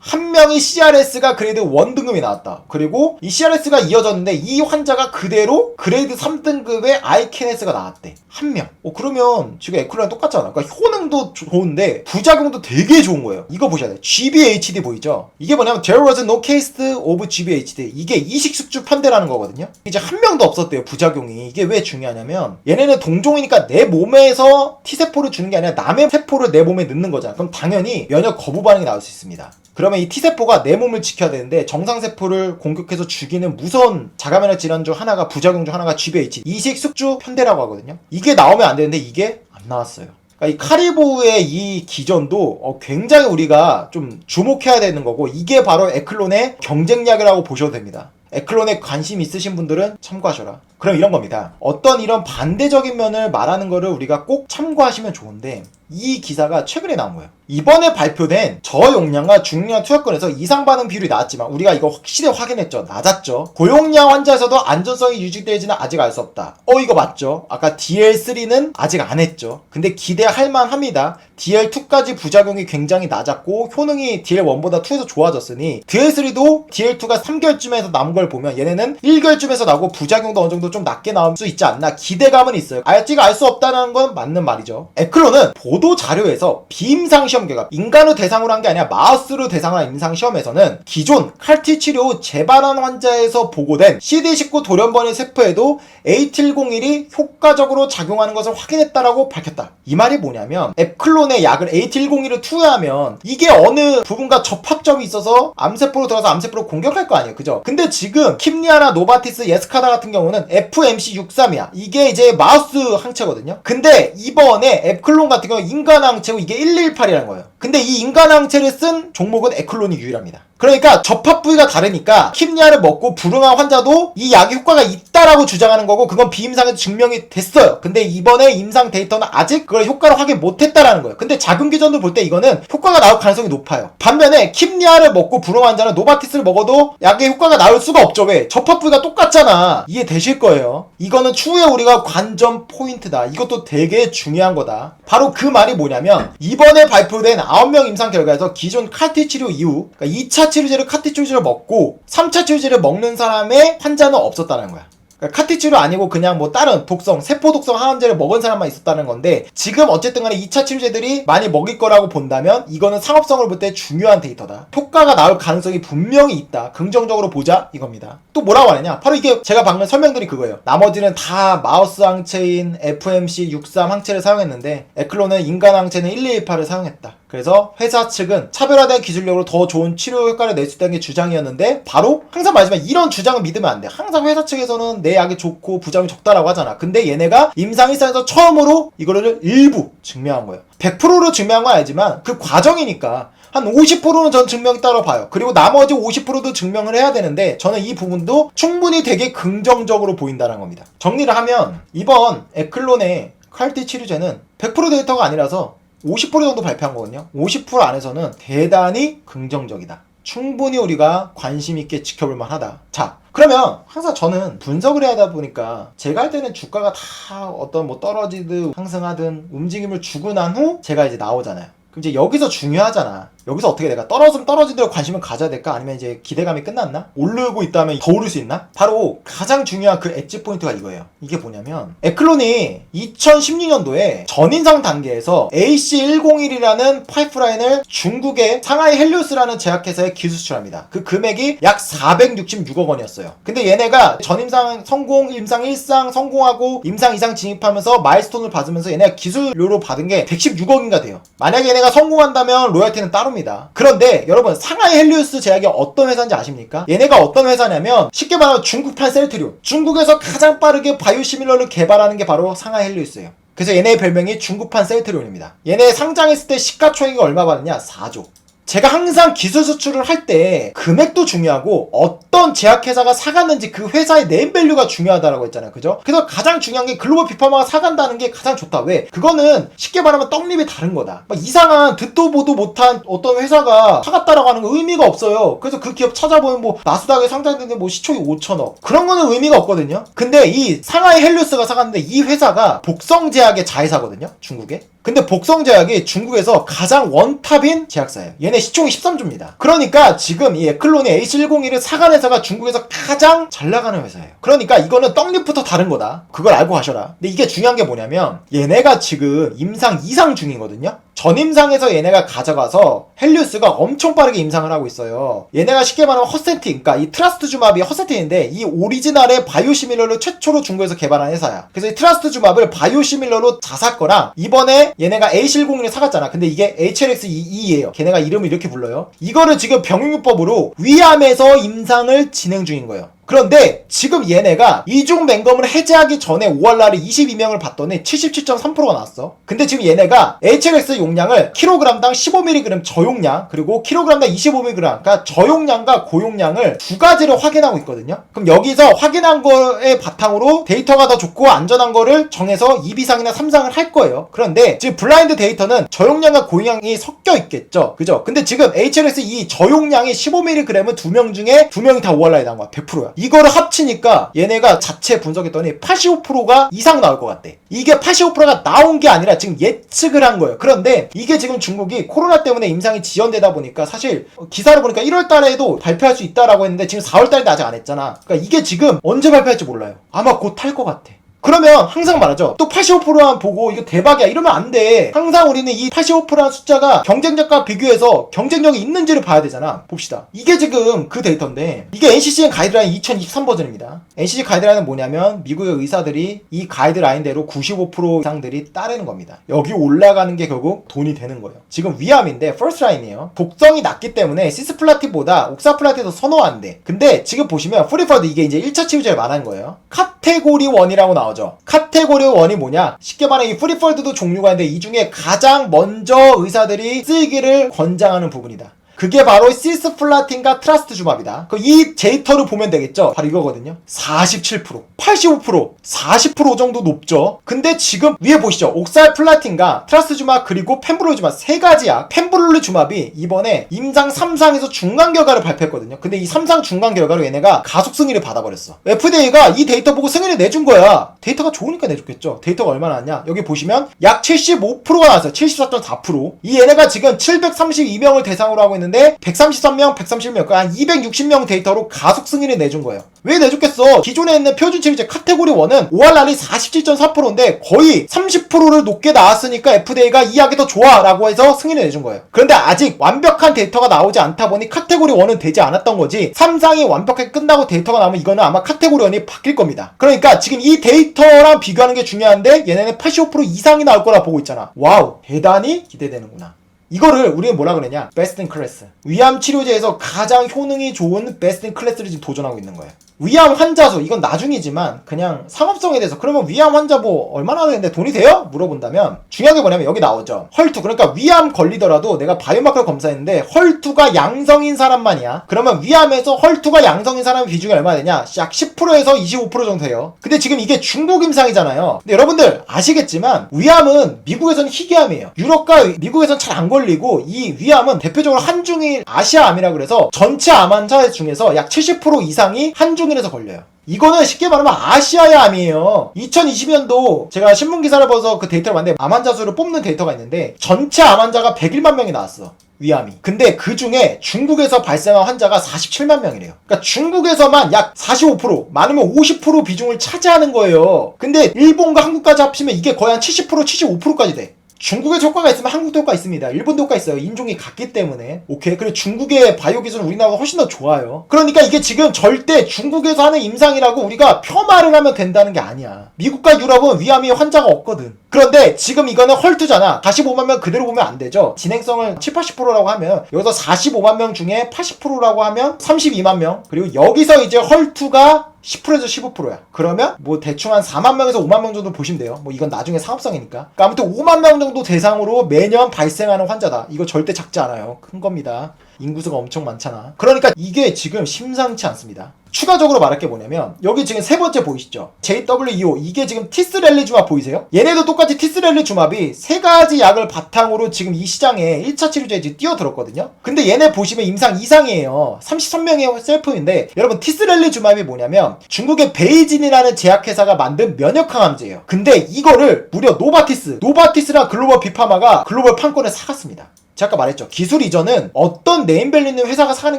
한 명이 CRS가 그레이드 1 등급이 나왔다. 그리고 이 CRS가 이어졌는데 이 환자가 그대로 그레이드 3등급의 아이케네스가 나왔대. 한 명. 그러면 지금 에클론이랑 똑같잖아. 그러니까 효능도 좋은데 부작용도 되게 좋은 거예요. 이거 보셔야 돼요. GBHD 보이죠? 이게 뭐냐면 There was no case of GBHD. GBHD 이게 이식숙주 편대라는 거거든요. 이제 한 명도 없었대요, 부작용이. 이게 왜 중요하냐면 얘네는 동종이니까 내 몸에서 T세포를 주는 게 아니라 남의 세포를 내 몸에 넣는 거잖아. 그럼 당연히 면역 거부 반응이 나올 수 있습니다. 그러면 이 T세포가 내 몸을 지켜야 되는데 정상세포를 공격해서 죽이는 무서운 자가면역 질환 중 하나가, 부작용 중 하나가 GBH 이식숙주 편대라고 하거든요. 이게 나오면 안 되는데 이게 안 나왔어요. 그러니까 이 카리보의 이 기전도 굉장히 우리가 좀 주목해야 되는 거고, 이게 바로 에클론의 경쟁력이라고 보셔도 됩니다. 에클론에 관심 있으신 분들은 참고하셔라. 그럼 이런 겁니다. 어떤 이런 반대적인 면을 말하는 거를 우리가 꼭 참고하시면 좋은데, 이 기사가 최근에 나온 거예요. 이번에 발표된 저용량과 중용량 투여권에서 이상 반응 비율이 나왔지만 우리가 이거 확실히 확인했죠. 낮았죠. 고용량 환자에서도 안전성이 유지되지는 아직 알 수 없다. 이거 맞죠? 아까 DL3는 아직 안 했죠. 근데 기대할 만합니다. DL2까지 부작용이 굉장히 낮았고 효능이 DL1보다 2에서 좋아졌으니 DL3도 DL2가 3개월쯤에서 남은 걸 보면 얘네는 1개월쯤에서 나오고 부작용도 어느 정도 좀 낮게 나올 수 있지 않나 기대감은 있어요. 아직 알 수 없다는 건 맞는 말이죠. 에클론은 보도 자료에서 비임상 시험 결과, 인간을 대상으로 한 게 아니라 마우스로 대상으로 한 임상 시험에서는 기존 칼티 치료 후 재발한 환자에서 보고된 CD19 돌연변이 세포에도 A701이 효과적으로 작용하는 것을 확인했다라고 밝혔다. 이 말이 뭐냐면 에클론의 약을 A701을 투여하면 이게 어느 부분과 접합점이 있어서 암세포로 들어가서 암세포를 공격할 거 아니에요, 그죠? 근데 지금 킴리아나 노바티스, 예스카다 같은 경우는 FMC63이야. 이게 이제 마우스 항체거든요. 근데 이번에 에클론 같은 경우 인간 항체고 이게 118이라는 거예요. 근데 이 인간 항체를 쓴 종목은 에클론이 유일합니다. 그러니까 접합 부위가 다르니까 킴리아를 먹고 불응한 환자도 이 약이 효과가 있다라고 주장하는 거고, 그건 비임상에도 증명이 됐어요. 근데 이번에 임상 데이터는 아직 그걸 효과를 확인 못했다라는 거예요. 근데 자금 기전도 볼 때 이거는 효과가 나올 가능성이 높아요. 반면에 킴리아를 먹고 불응한 환자는 노바티스를 먹어도 약의 효과가 나올 수가 없죠. 왜? 접합 부위가 똑같잖아. 이해되실 거예요. 이거는 추후에 우리가 관전 포인트다. 이것도 되게 중요한 거다. 바로 그 말이 뭐냐면 이번에 발표된 9명 임상 결과에서 기존 칼티 치료 이후, 그러니까 2차 치료제를 카티 치료제를 먹고 3차 치료제를 먹는 사람의 환자는 없었다는 거야. 그러니까 카티 치료 아니고 그냥 뭐 다른 독성, 세포 독성 항암제를 먹은 사람만 있었다는 건데, 지금 어쨌든 간에 2차 치료제들이 많이 먹일 거라고 본다면 이거는 상업성을 볼 때 중요한 데이터다. 효과가 나올 가능성이 분명히 있다. 긍정적으로 보자 이겁니다. 또 뭐라고 하느냐? 바로 이게 제가 방금 설명드린 그거예요. 나머지는 다 마우스 항체인 FMC63 항체를 사용했는데 에클론은 인간 항체는 1218을 사용했다. 그래서 회사 측은 차별화된 기술력으로 더 좋은 치료 효과를 낼 수 있다는 게 주장이었는데, 바로 항상 말하지만 이런 주장은 믿으면 안 돼. 항상 회사 측에서는 내 약이 좋고 부작용이 적다라고 하잖아. 근데 얘네가 임상 1상에서 처음으로 이거를 일부 증명한 거예요. 100%로 증명한 건 아니지만 그 과정이니까 한 50%는 전 증명했다고 봐요. 그리고 나머지 50%도 증명을 해야 되는데, 저는 이 부분도 충분히 되게 긍정적으로 보인다는 겁니다. 정리를 하면 이번 에클론의 칼티 치료제는 100% 데이터가 아니라서 50% 정도 발표한 거거든요. 50% 안에서는 대단히 긍정적이다. 충분히 우리가 관심 있게 지켜볼 만하다. 자, 그러면 항상 저는 분석을 해야 하다 보니까 제가 할 때는 주가가 다 어떤 뭐 떨어지든 상승하든 움직임을 주고 난 후 제가 이제 나오잖아요. 그럼 이제 여기서 중요하잖아. 여기서 어떻게 내가 떨어지면 떨어지도록 관심을 가져야 될까? 아니면 이제 기대감이 끝났나? 오르고 있다면 더 오를 수 있나? 바로 가장 중요한 그 엣지 포인트가 이거예요. 이게 뭐냐면 에클론이 2016년도에 전인상 단계에서 AC101이라는 파이프라인을 중국의 상하이 헬리오스라는 제약회사에 기술 수출합니다. 그 금액이 약 466억 원이었어요. 근데 얘네가 전임상 성공, 임상 1상 성공하고 임상 2상 진입하면서 마일스톤을 받으면서 얘네가 기술료로 받은 게 116억인가 돼요. 만약에 얘네가 성공한다면 로열티는 따로입니다. 그런데 여러분, 상하이 헬리오스 제약이 어떤 회사인지 아십니까? 얘네가 어떤 회사냐면 쉽게 말하면 중국판 셀트리온, 중국에서 가장 빠르게 바이오시밀러를 개발하는 게 바로 상하이 헬리오스예요. 그래서 얘네의 별명이 중국판 셀트리온입니다. 얘네 상장했을 때 시가총액이 얼마 받았냐? 4조. 제가 항상 기술 수출을 할 때 금액도 중요하고 어떤 제약회사가 사갔는지 그 회사의 네임밸류가 중요하다라고 했잖아요. 그죠? 그래서 가장 중요한 게 글로벌 빅파마가 사간다는 게 가장 좋다. 왜? 그거는 쉽게 말하면 떡잎이 다른 거다. 막 이상한 듣도 보도 못한 어떤 회사가 사갔다라고 하는 거 의미가 없어요. 그래서 그 기업 찾아보면 뭐 나스닥에 상장됐는데 뭐 시총이 5천억. 그런 거는 의미가 없거든요. 근데 이 상하이 헬리오스가 사갔는데 이 회사가 복성제약의 자회사거든요. 중국에. 근데 복성제약이 중국에서 가장 원탑인 제약사예요. 얘네 시총이 13조입니다. 그러니까 지금 이 에클론이 AC101을 사간 회사가 중국에서 가장 잘 나가는 회사예요. 그러니까 이거는 떡잎부터 다른 거다. 그걸 알고 가셔라. 근데 이게 중요한 게 뭐냐면 얘네가 지금 임상 2상 중이거든요. 전임상에서 얘네가 가져가서 헬리우스가 엄청 빠르게 임상을 하고 있어요. 얘네가 쉽게 말하면 허센틴, 그러니까 이 트라스트주맙이 허센틴인데 이 오리지널의 바이오시밀러를 최초로 중국에서 개발한 회사야. 그래서 이 트라스트주맙을 바이오시밀러로 자샀거나 이번에 얘네가 A701을 사갔잖아. 근데 이게 HLX22예요. 걔네가 이름을 이렇게 불러요. 이거를 지금 병용요법으로 위암에서 임상을 진행 중인 거예요. 그런데 지금 얘네가 이중 맹검을 해제하기 전에 5월날에 22명을 봤더니 77.3%가 나왔어. 근데 지금 얘네가 HLX 용량을 kg당 15mg 저용량 그리고 kg당 25mg, 그러니까 저용량과 고용량을 두 가지를 확인하고 있거든요. 그럼 여기서 확인한 거에 바탕으로 데이터가 더 좋고 안전한 거를 정해서 2비상이나 3상을 할 거예요. 그런데 지금 블라인드 데이터는 저용량과 고용량이 섞여 있겠죠. 그죠? 근데 지금 HLX 이 저용량이 15mg은 2명 중에 2명이 다 5월날에 나온 거야. 100%야. 이거를 합치니까 얘네가 자체 분석했더니 85%가 이상 나올 것 같대. 이게 85%가 나온 게 아니라 지금 예측을 한 거예요. 그런데 이게 지금 중국이 코로나 때문에 임상이 지연되다 보니까 사실 기사를 보니까 1월 달에도 발표할 수 있다라고 했는데 지금 4월 달인데 아직 안 했잖아. 그러니까 이게 지금 언제 발표할지 몰라요. 아마 곧 할 것 같아. 그러면 항상 말하죠. 또 85%만 보고 이거 대박이야 이러면 안 돼. 항상 우리는 이 85%라는 숫자가 경쟁력과 비교해서 경쟁력이 있는지를 봐야 되잖아. 봅시다. 이게 지금 그 데이터인데 이게 NCCN 가이드라인 2023 버전입니다. NCC 가이드라인은 뭐냐면 미국의 의사들이 이 가이드라인대로 95% 이상들이 따르는 겁니다. 여기 올라가는 게 결국 돈이 되는 거예요. 지금 위암인데 퍼스트라인이에요. 독성이 낮기 때문에 시스플라틴보다 옥사플라틴을 더 선호한대. 근데 지금 보시면 프리퍼드 이게 이제 1차 치료제를 말하는 거예요. 카테고리 1이라고 나와요. 카테고리 1이 뭐냐? 쉽게 말하면 이 프리폴드도 종류가 있는데 이 중에 가장 먼저 의사들이 쓰기를 권장하는 부분이다. 그게 바로 시스플라틴과 트라스트주맙이다. 이 데이터를 보면 되겠죠? 바로 이거거든요. 47%, 85%, 40% 정도 높죠? 근데 지금 위에 보시죠. 옥살플라틴과 트라스트주맙 그리고 펜브롤주맙 세 가지야. 펜브롤주맙이 이번에 임상 3상에서 중간 결과를 발표했거든요. 근데 이 3상 중간 결과로 얘네가 가속 승인을 받아버렸어. FDA가 이 데이터 보고 승인을 내준 거야. 데이터가 좋으니까 내줬겠죠. 데이터가 얼마나 나왔냐? 여기 보시면 약 75%가 나왔어요. 74.4%. 이 얘네가 지금 732명을 대상으로 하고 있는데 133명, 131명, 그러니까 한 260명 데이터로 가속 승인을 내준 거예요. 왜 내줬겠어? 기존에 있는 표준 치료제 카테고리 1은 5월날이 47.4%인데 거의 30%를 높게 나왔으니까 FDA가 이 약이 더 좋아 라고 해서 승인을 내준 거예요. 그런데 아직 완벽한 데이터가 나오지 않다 보니 카테고리 1은 되지 않았던 거지 3상이 완벽하게 끝나고 데이터가 나오면 이거는 아마 카테고리 1이 바뀔 겁니다. 그러니까 지금 이 데이터랑 비교하는 게 중요한데 얘네는 85% 이상이 나올 거라 보고 있잖아. 와우, 대단히 기대되는구나. 이거를 우리는 뭐라 그러냐? 베스트 인 클래스. 위암 치료제에서 가장 효능이 좋은 베스트 인 클래스를 지금 도전하고 있는 거예요. 위암 환자 수, 이건 나중이지만 그냥 상업성에 대해서 그러면 위암 환자 뭐 얼마나 되는데 돈이 돼요? 물어본다면 중요한 게 뭐냐면 여기 나오죠. 헐투, 그러니까 위암 걸리더라도 내가 바이오마커를 검사했는데 헐투가 양성인 사람만이야. 그러면 위암에서 헐투가 양성인 사람의 비중이 얼마나 되냐? 약 10%에서 25% 정도 돼요. 근데 지금 이게 중국 임상이잖아요. 근데 여러분들 아시겠지만 위암은 미국에서는 희귀암이에요. 유럽과 미국에서는 잘 안 걸리고 이 위암은 대표적으로 한중일 아시아암이라 그래서 전체 암 환자 중에서 약 70% 이상이 한중일에서 걸려요. 이거는 쉽게 말하면 아시아의 암이에요. 2020년도 제가 신문기사를 봐서 그 데이터를 봤는데 암 환자 수를 뽑는 데이터가 있는데 전체 암 환자가 101만 명이 나왔어. 위암이. 근데 그 중에 중국에서 발생한 환자가 47만 명이래요. 그러니까 중국에서만 약 45%, 많으면 50% 비중을 차지하는 거예요. 근데 일본과 한국까지 합치면 이게 거의 한 70%, 75%까지 돼. 중국의 효과가 있으면 한국도 효과 있습니다. 일본도 효과 있어요. 인종이 같기 때문에. 오케이. 그리고 중국의 바이오 기술은 우리나라보다 훨씬 더 좋아요. 그러니까 이게 지금 절대 중국에서 하는 임상이라고 우리가 폄하를 하면 된다는 게 아니야. 미국과 유럽은 위암이 환자가 없거든. 그런데 지금 이거는 헐투잖아. 45만 명 그대로 보면 안 되죠. 진행성을 7, 80%라고 하면 여기서 45만 명 중에 80%라고 하면 32만 명. 그리고 여기서 이제 헐투가 10%에서 15%야. 그러면 뭐 대충 한 4만 명에서 5만 명 정도 보시면 돼요. 뭐 이건 나중에 상업성이니까. 그러니까 아무튼 5만 명 정도 대상으로 매년 발생하는 환자다. 이거 절대 작지 않아요. 큰 겁니다. 인구수가 엄청 많잖아. 그러니까 이게 지금 심상치 않습니다. 추가적으로 말할 게 뭐냐면 여기 지금 세 번째 보이시죠? JW25 이게 지금 티스렐리주맙 보이세요? 얘네도 똑같이 티스렐리주맙이 세 가지 약을 바탕으로 지금 이 시장에 1차 치료제에 지금 뛰어들었거든요. 근데 얘네 보시면 임상 2상이에요. 33명의 셀프인데 여러분 티스렐리주맙이 뭐냐면 중국의 베이진이라는 제약회사가 만든 면역항암제예요. 근데 이거를 무려 노바티스랑 글로벌 빅파마가 글로벌 판권을 사갔습니다. 제가 아까 말했죠. 기술 이전은 어떤 네임밸류 있는 회사가 사는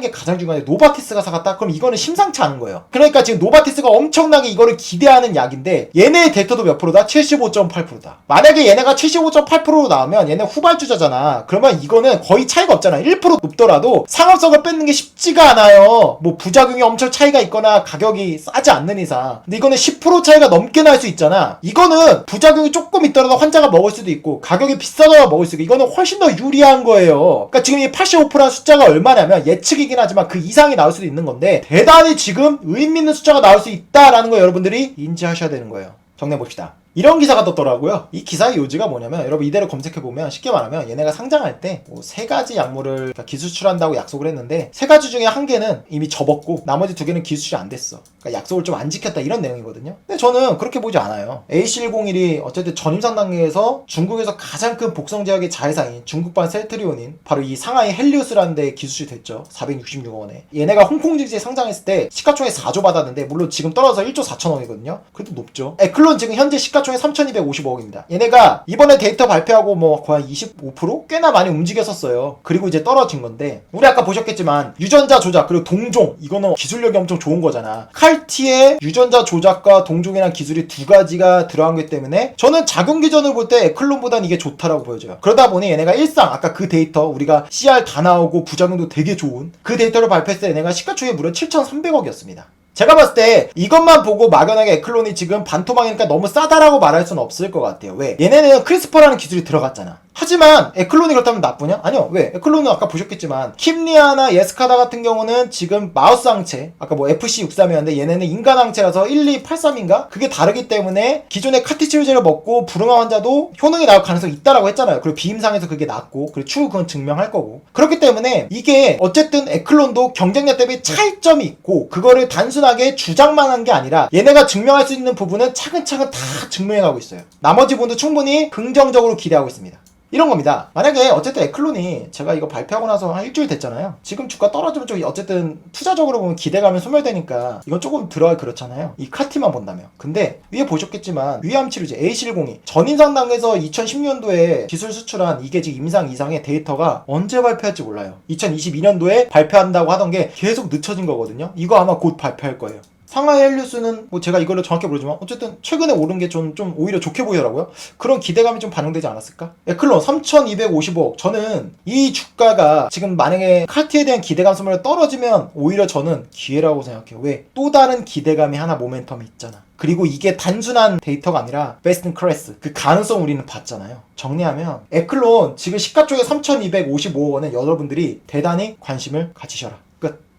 게 가장 중요한데 노바티스가 사갔다? 그럼 이거는 심상치 않은 거예요. 그러니까 지금 노바티스가 엄청나게 이거를 기대하는 약인데 얘네의 데이터도 몇 프로다? 75.8%다. 만약에 얘네가 75.8%로 나오면 얘네 후발주자잖아. 그러면 이거는 거의 차이가 없잖아. 1% 높더라도 상업성을 뺏는 게 쉽지가 않아요. 뭐 부작용이 엄청 차이가 있거나 가격이 싸지 않는 이상. 근데 이거는 10% 차이가 넘게 날 수 있잖아. 이거는 부작용이 조금 있더라도 환자가 먹을 수도 있고 가격이 비싸더라도 먹을 수 있고 이거는 훨씬 더 유리한 거예요. 그러니까 지금 이 85%라는 숫자가 얼마냐면 예측이긴 하지만 그 이상이 나올 수도 있는 건데 대단히 지금 의미 있는 숫자가 나올 수 있다라는 거 여러분들이 인지하셔야 되는 거예요. 정리해봅시다. 이런 기사가 떴더라고요. 이 기사의 요지가 뭐냐면 여러분 이대로 검색해보면 쉽게 말하면 얘네가 상장할 때 뭐 3가지 약물을 기수출한다고 약속을 했는데 3가지 중에 1개는 이미 접었고 나머지 2개는 기수출이 안 됐어. 그러니까 약속을 좀 안 지켰다 이런 내용이거든요. 근데 저는 그렇게 보지 않아요. AC101이 어쨌든 전임상 단계에서 중국에서 가장 큰 복성 제약의 자회사인 중국발 셀트리온인 바로 이 상하이 헬리우스라는 데에 기수출이 됐죠. 466억 원에. 얘네가 홍콩 증시에 상장했을 때 시가총액 4조 받았는데 물론 지금 떨어져서 1조 4천억이거든요. 그래도 높죠. 에클론 지금 현재 시가총액 3,250억입니다. 얘네가 이번에 데이터 발표하고 뭐 거의 25% 꽤나 많이 움직였었어요. 그리고 이제 떨어진 건데 우리 아까 보셨겠지만 유전자 조작 그리고 동종 이거는 기술력이 엄청 좋은 거잖아. 칼티의 유전자 조작과 동종이라는 기술이 2가지가 들어간 것 때문에 저는 작용 기전을 볼 때 에클론보다는 이게 좋다라고 보여져요. 그러다 보니 얘네가 일상 아까 그 데이터 우리가 CR 다 나오고 부작용도 되게 좋은 그 데이터를 발표했을 때 얘네가 시가총액 무려 7,300억이었습니다. 제가 봤을 때 이것만 보고 막연하게 에클론이 지금 반토막이니까 너무 싸다라고 말할 수는 없을 것 같아요. 왜? 얘네는 크리스퍼라는 기술이 들어갔잖아. 하지만 에클론이 그렇다면 나쁘냐? 아니요. 왜? 에클론은 아까 보셨겠지만 킴리아나 예스카다 같은 경우는 지금 마우스 항체 아까 뭐 FC63이었는데 얘네는 인간 항체라서 1283인가? 그게 다르기 때문에 기존의 카티 치료제를 먹고 불응화 환자도 효능이 나올 가능성이 있다라고 했잖아요. 그리고 비임상에서 그게 낫고 그리고 추후 그건 증명할 거고 그렇기 때문에 이게 어쨌든 에클론도 경쟁력 대비 차이점이 있고 그거를 단순하게 주장만 한 게 아니라 얘네가 증명할 수 있는 부분은 차근차근 다 증명해가고 있어요. 나머지 분도 충분히 긍정적으로 기대하고 있습니다. 이런 겁니다. 만약에 어쨌든 에클론이 제가 이거 발표하고 나서 한 일주일 됐잖아요. 지금 주가 떨어지면 좀 어쨌든 투자적으로 보면 기대감이 소멸되니까 이건 조금 들어가 그렇잖아요. 이 카티만 본다면. 근데 위에 보셨겠지만 위암 치료제 A702 전임상 단계에서 2010년도에 기술 수출한 이게 지금 임상 이상의 데이터가 언제 발표할지 몰라요. 2022년도에 발표한다고 하던 게 계속 늦춰진 거거든요. 이거 아마 곧 발표할 거예요. 상하이 헬리우스는 뭐 제가 이걸로 정확히 모르지만 어쨌든 최근에 오른 게 좀 오히려 좋게 보이더라고요. 그런 기대감이 좀 반영되지 않았을까? 에클론 3,255억. 저는 이 주가가 지금 만약에 카티에 대한 기대감 소멸 떨어지면 오히려 저는 기회라고 생각해요. 왜? 또 다른 기대감이 하나 모멘텀이 있잖아. 그리고 이게 단순한 데이터가 아니라 베스트 인 클래스 그 가능성 우리는 봤잖아요. 정리하면 에클론 지금 시가총액 3,255억 원에 여러분들이 대단히 관심을 가지셔라. 끝.